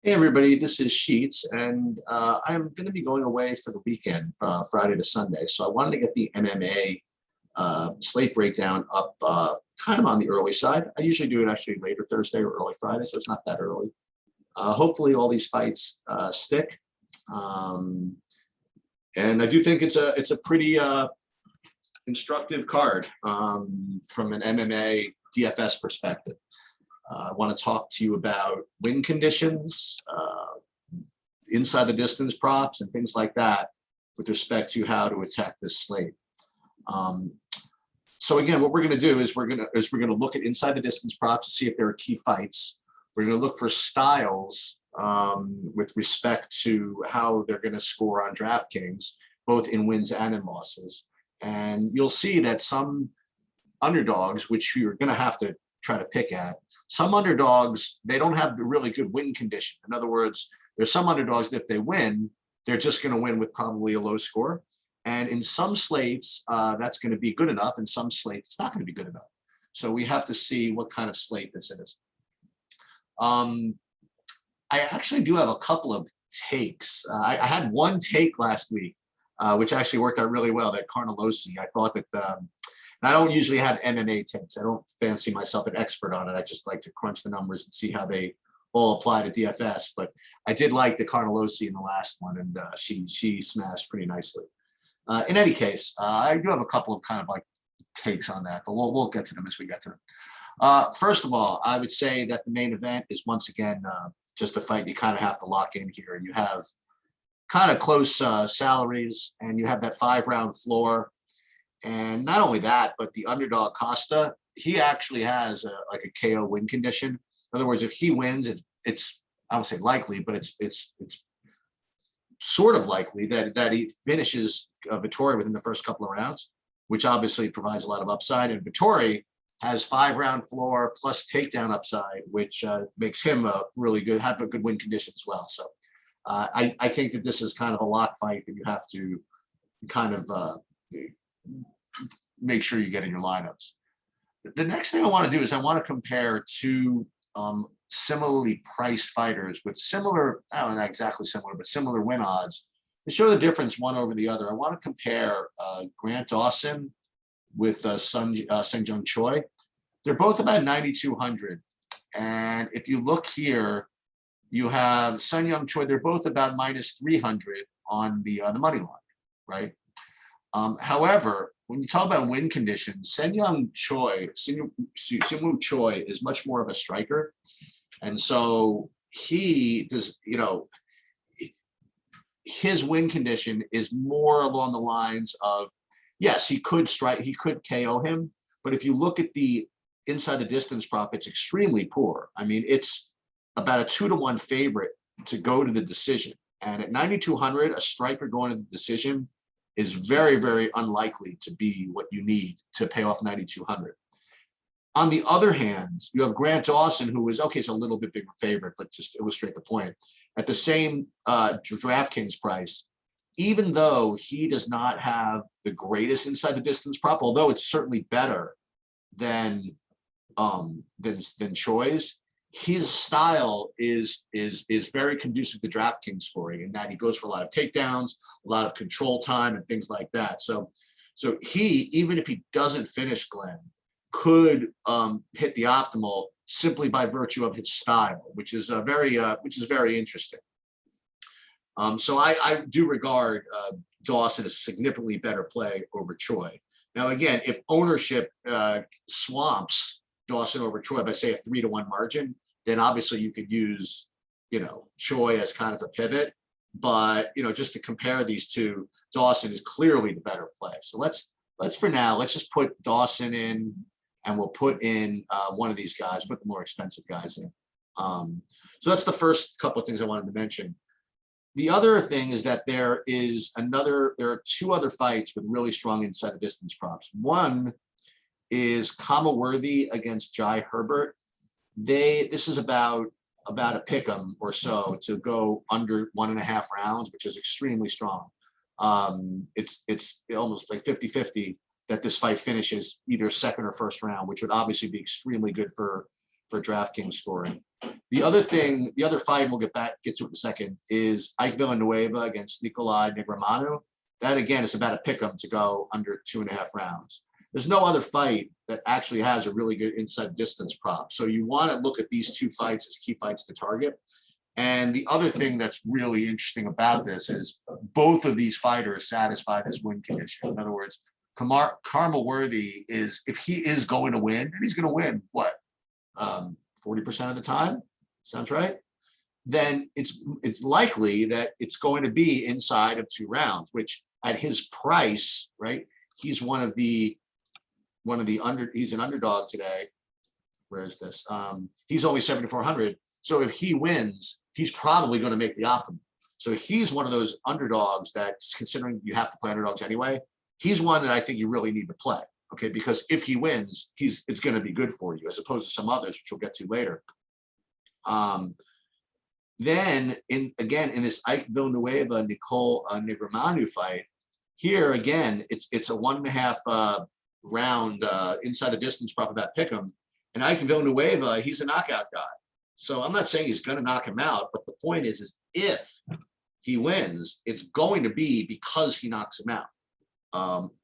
Hey everybody, this is Sheets, and I'm going to be going away for the weekend, Friday to Sunday. So I wanted to get the MMA slate breakdown up kind of on the early side. I usually do it actually later Thursday or early Friday, so it's not that early. Hopefully all these fights stick. Um, and I do think it's a pretty instructive card from an MMA DFS perspective. I want to talk to you about win conditions, inside the distance props, and things like that with respect to how to attack this slate. So again, what we're going to do is we're going to look at inside the distance props to see if there are key fights. We're going to look for styles with respect to how they're going to score on DraftKings, both in wins and in losses. And you'll see that some underdogs, which you're going to have to try to pick at, some underdogs, they don't have the really good win condition. In other words, there's some underdogs that if they win, they're just going to win with probably a low score. And in some slates, that's going to be good enough. In some slates, it's not going to be good enough. So we have to see what kind of slate this is. I actually do have a couple of takes. I had one take last week, which actually worked out really well, that Carnelossi. I thought that and I don't usually have MMA takes. I don't fancy myself an expert on it. I just like to crunch the numbers and see how they all apply to DFS. But I did like the Carnelossi in the last one, and she smashed pretty nicely. In any case, I do have a couple of kind of like takes on that, but we'll get to them as we get to them. First of all, I would say that the main event is once again just a fight you kind of have to lock in here. You have kind of close salaries, and you have that 5-round floor. And not only that, but the underdog Costa, he actually has like a KO win condition. In other words, if he wins, it's I don't say likely, but it's sort of likely that he finishes Vettori within the first couple of rounds, which obviously provides a lot of upside. And Vettori has 5-round floor plus takedown upside, which makes him have a good win condition as well. So I think that this is kind of a lock fight that you have to kind of make sure you get in your lineups. The next thing I want to do is I want to compare two similarly priced fighters with similar, I don't know, not exactly similar, but similar win odds to show the difference one over the other. I want to compare Grant Dawson with Sung Jung Choi. They're both about 9,200. And if you look here, you have Sung Jung Choi, they're both about minus 300 on the money line, right? However, when you talk about win conditions, Siwoo Choi is much more of a striker. And so he does, his win condition is more along the lines of, yes, he could strike, he could KO him. But if you look at the inside the distance prop, it's extremely poor. I mean, it's about a 2-to-1 favorite to go to the decision. And at 9,200, a striker going to the decision is very, very unlikely to be what you need to pay off 9,200. On the other hand, you have Grant Dawson, who is, okay, it's a little bit bigger favorite, but just to illustrate the point, at the same DraftKings price, even though he does not have the greatest inside the distance prop, although it's certainly better than Choi's, his style is very conducive to DraftKings scoring, in that he goes for a lot of takedowns, a lot of control time, and things like that. So he, even if he doesn't finish Glenn, could hit the optimal simply by virtue of his style, which is very interesting. So I do regard Dawson as a significantly better play over Choi. Now, again, if ownership swamps Dawson over Choi by, say, a 3-to-1 margin, then obviously you could use, Choi as kind of a pivot. But, just to compare these two, Dawson is clearly the better play. So let's for now, let's just put Dawson in, and we'll put in one of these guys, put the more expensive guys in. So that's the first couple of things I wanted to mention. The other thing is that there are two other fights with really strong inside the distance props. One is Kama Worthy against Jai Herbert. This is about a pick'em or so to go under 1.5 rounds, which is extremely strong. It's almost like 50-50 that this fight finishes either second or first round, which would obviously be extremely good for DraftKings scoring. The other thing, the other fight, we'll get to it in a second, is Ike Villanueva against Nikolai Negramanu. That again is about a pick'em to go under 2.5 rounds. There's no other fight that actually has a really good inside distance prop. So you want to look at these two fights as key fights to target. And the other thing that's really interesting about this is both of these fighters satisfy this win condition. In other words, Karma Worthy is, if he is going to win, and he's going to win, what, 40% of the time? Sounds right? Then it's likely that it's going to be inside of 2 rounds, which at his price, right? He's he's an underdog today. Where is this? He's only 7,400. So if he wins, he's probably going to make the optimal. So he's one of those underdogs that, considering you have to play underdogs anyway, he's one that I think you really need to play. Okay, because if he wins, it's going to be good for you, as opposed to some others, which we'll get to later. Then in this Ike Villanueva Nicole Negramanu fight, here again, it's a 1.5 round inside the distance prop about pick'em, and Ike Villanueva, he's a knockout guy. So I'm not saying he's going to knock him out, but the point is if he wins, it's going to be because he knocks him out,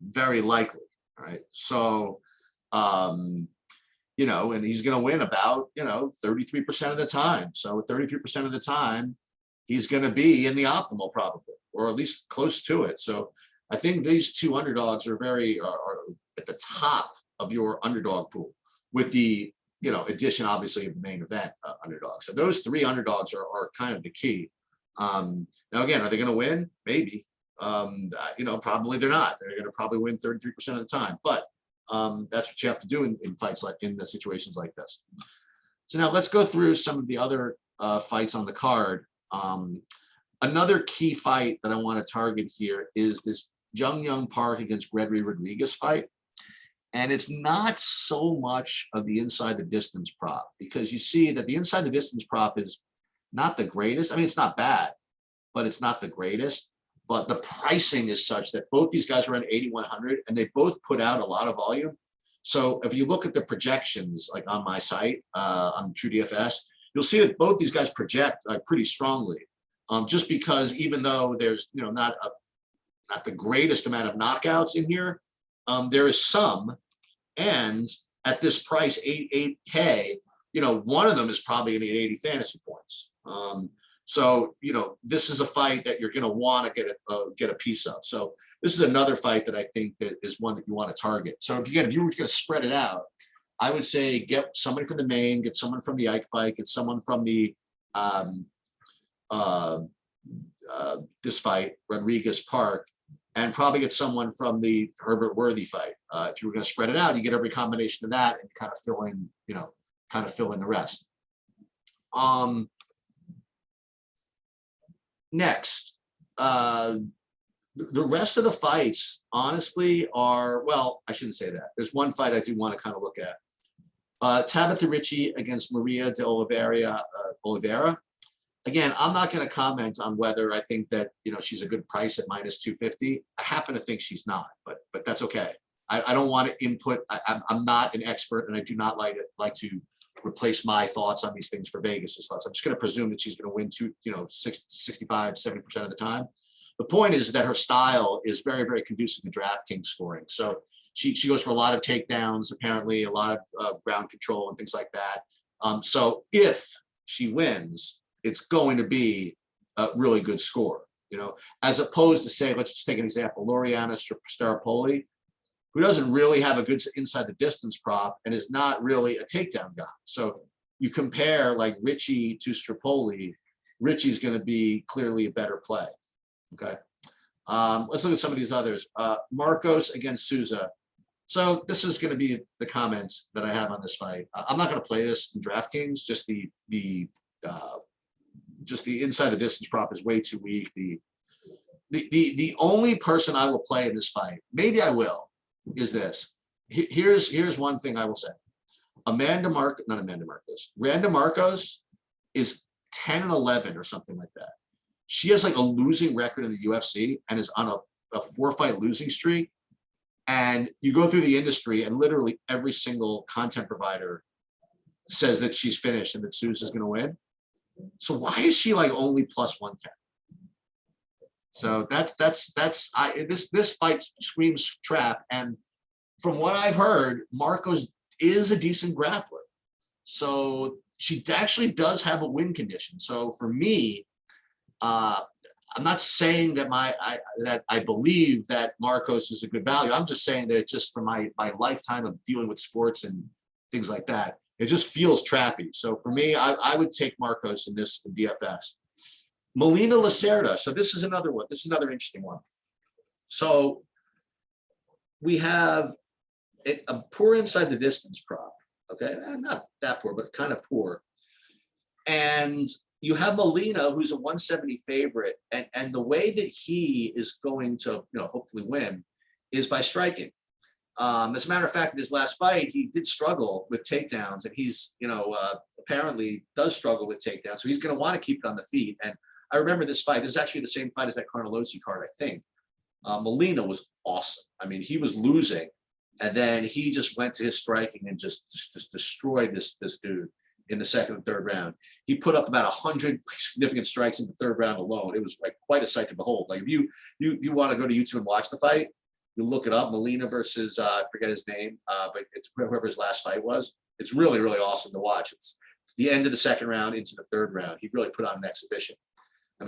very likely. All right, so you know, and he's going to win about 33% of the time. So 33% of the time, he's going to be in the optimal probably, or at least close to it. So I think these two underdogs are are at the top of your underdog pool, with the addition obviously of the main event underdogs. So those 3 underdogs are kind of the key. Now again, are they going to win? Maybe. Probably they're not. They're going to probably win 33% of the time, but that's what you have to do in fights in the situations like this. So now let's go through some of the other fights on the card. Another key fight that I want to target here is this Jung Young Park against Gregory Rodriguez fight. And it's not so much of the inside the distance prop, because you see that the inside the distance prop is not the greatest. I mean, it's not bad, but it's not the greatest. But the pricing is such that both these guys are around 8,100, and they both put out a lot of volume. So if you look at the projections, like on my site, on TrueDFS, you'll see that both these guys project pretty strongly. Just because even though there's not the greatest amount of knockouts in here, there is some, and at this price, 8K, one of them is probably going to get 80 fantasy points. So this is a fight that you're going to want to get a piece of. So this is another fight that I think that is one that you want to target. So if you're going to spread it out, I would say get somebody from the main, get someone from the Ike fight, get someone from the this fight, Rodriguez Park, and probably get someone from the Herbert Worthy fight. If you were going to spread it out, you get every combination of that and kind of fill in the rest. Next, the rest of the fights, honestly, are, well, I shouldn't say that. There's one fight I do want to kind of look at. Tabitha Richie against Maria de Oliveira. Again, I'm not going to comment on whether I think that she's a good price at -250. I happen to think she's not, but that's okay. I don't want to input. I'm not an expert, and I do not like to replace my thoughts on these things for Vegas's thoughts. I'm just going to presume that she's going to win 65, 70% of the time. The point is that her style is very, very conducive to DraftKings scoring. So she goes for a lot of takedowns, apparently a lot of ground control and things like that. So if she wins, it's going to be a really good score, as opposed to, say, let's just take an example, Loriana Staropoli, who doesn't really have a good inside the distance prop and is not really a takedown guy. So you compare like Richie to Strapoli, Richie's going to be clearly a better play. Okay. Let's look at some of these others. Marcos against Souza. So this is going to be the comments that I have on this fight. I'm not going to play this in DraftKings. Just the inside the distance prop is way too weak. The only person I will play in this fight, maybe I will, is this. Here's one thing I will say. Randa Marcos is 10-11 or something like that. She has like a losing record in the UFC and is on a 4-fight losing streak. And you go through the industry and literally every single content provider says that she's finished and that Sousa's going to win. So why is she like only plus 110? So this fight screams trap. And from what I've heard, Marcos is a decent grappler. So she actually does have a win condition. So for me, I'm not saying that that I believe that Marcos is a good value. I'm just saying that just from my lifetime of dealing with sports and things like that, it just feels trappy. So for me, I would take Marcos in this DFS. Molina Lacerda. So this is another one. This is another interesting one. So we have a poor inside the distance prop. Okay, not that poor, but kind of poor. And you have Molina, who's a 170 favorite, and the way that he is going to, hopefully win is by striking. As a matter of fact, in his last fight, he did struggle with takedowns, and he's, apparently does struggle with takedowns. So he's going to want to keep it on the feet. And I remember this fight. This is actually the same fight as that Carnelossi card, I think. Molina was awesome. I mean, he was losing, and then he just went to his striking and just destroyed this dude in the second and third round. He put up about 100 significant strikes in the third round alone. It was like quite a sight to behold. Like if you want to go to YouTube and watch the fight, you look it up, Molina versus I forget his name, but it's whoever his last fight was. It's really, really awesome to watch. It's the end of the second round into the third round. He really put on an exhibition.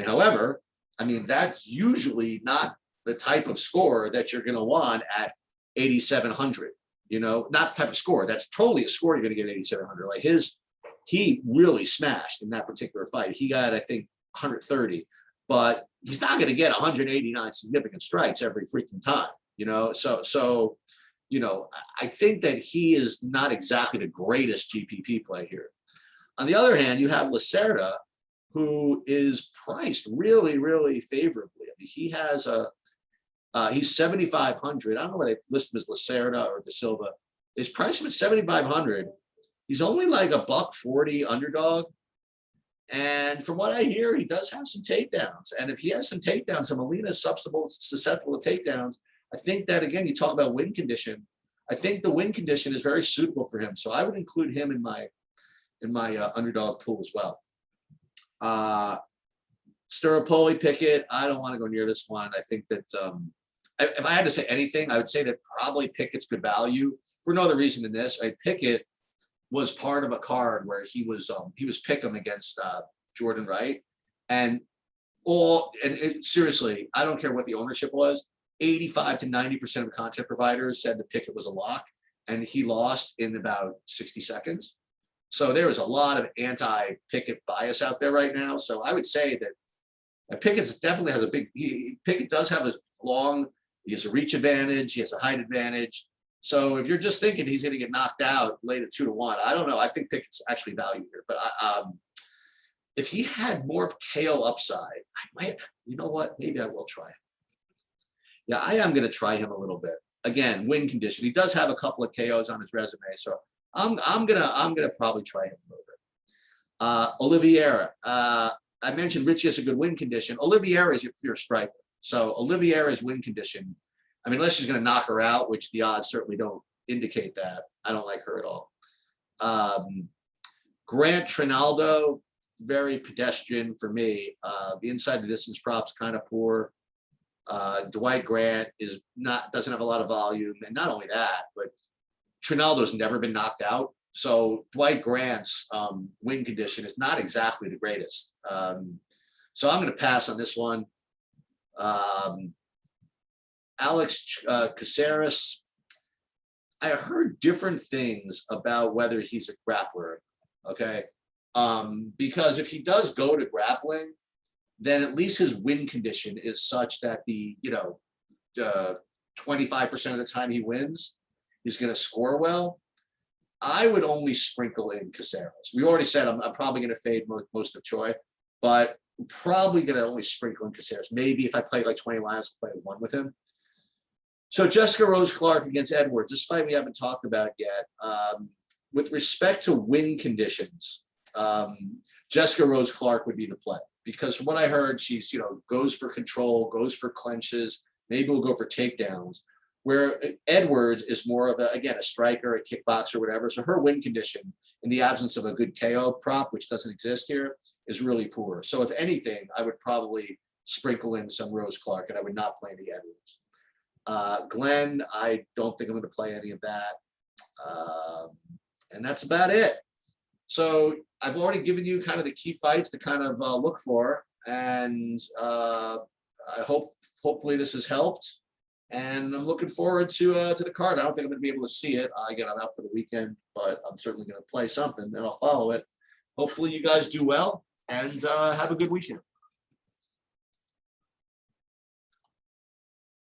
However, that's usually not the type of score that you're going to want at 8,700. Not the type of score. That's totally a score you're going to get at 8,700. Like he really smashed in that particular fight. He got, I think, 130, but he's not going to get 189 significant strikes every freaking time. So I think that he is not exactly the greatest GPP play here. On the other hand, you have Lacerda, who is priced really, really favorably. He has he's 7,500. I don't know whether they list him as Lacerda or De Silva. His price him at 7,500. He's only like $140 underdog. And from what I hear, he does have some takedowns. And if he has some takedowns and Molina is susceptible to takedowns, I think that, again, you talk about win condition. I think the win condition is very suitable for him. So I would include him in my underdog pool as well. Staropoli, Pickett, I don't want to go near this one. I think that if I had to say anything, I would say that probably Pickett's good value for no other reason than this. Pickett was part of a card where he was pick'em against Jordan Wright, seriously, I don't care what the ownership was. 85 to 90% of content providers said that Pickett was a lock, and he lost in about 60 seconds. So there is a lot of anti-Pickett bias out there right now. So I would say that Pickett definitely has Pickett does have he has a reach advantage, he has a height advantage. So if you're just thinking he's going to get knocked out late at 2-1, I don't know. I think Pickett's actually valued here. But if he had more of KO upside, I might, maybe I will try him. Yeah, I am going to try him a little bit. Again, win condition. He does have a couple of KOs on his resume, so I'm gonna probably try him a little bit. Oliveira. I mentioned Richie has a good win condition. Oliveira is your pure striker. So Oliveira's win condition, unless she's going to knock her out, which the odds certainly don't indicate that. I don't like her at all. Grant Trinaldo, very pedestrian for me. The inside the distance prop's kind of poor. Dwight Grant doesn't have a lot of volume, and not only that, but Trinaldo's never been knocked out. So Dwight Grant's win condition is not exactly the greatest. So I'm going to pass on this one. Alex Casares, I heard different things about whether he's a grappler. Okay. Because if he does go to grappling, then at least his win condition is such that 25% of the time he wins, he's going to score well. I would only sprinkle in Casares. We already said I'm probably going to fade most of Choi, but I'm probably going to only sprinkle in Casares. Maybe if I play like 20 lines, I'll play one with him. So Jessica Rose Clark against Edwards, this fight we haven't talked about yet. With respect to win conditions, Jessica Rose Clark would be the play, because from what I heard, she's, goes for control, goes for clenches, maybe we'll go for takedowns, where Edwards is more of a striker, a kickboxer, whatever. So her win condition in the absence of a good KO prop, which doesn't exist here, is really poor. So if anything, I would probably sprinkle in some Rose Clark, and I would not play any Edwards. Glenn, I don't think I'm going to play any of that. And that's about it. So I've already given you kind of the key fights to kind of look for, and I hopefully this has helped. And I'm looking forward to the card. I don't think I'm going to be able to see it. Again, I'm out for the weekend, but I'm certainly going to play something and I'll follow it. Hopefully you guys do well and have a good weekend.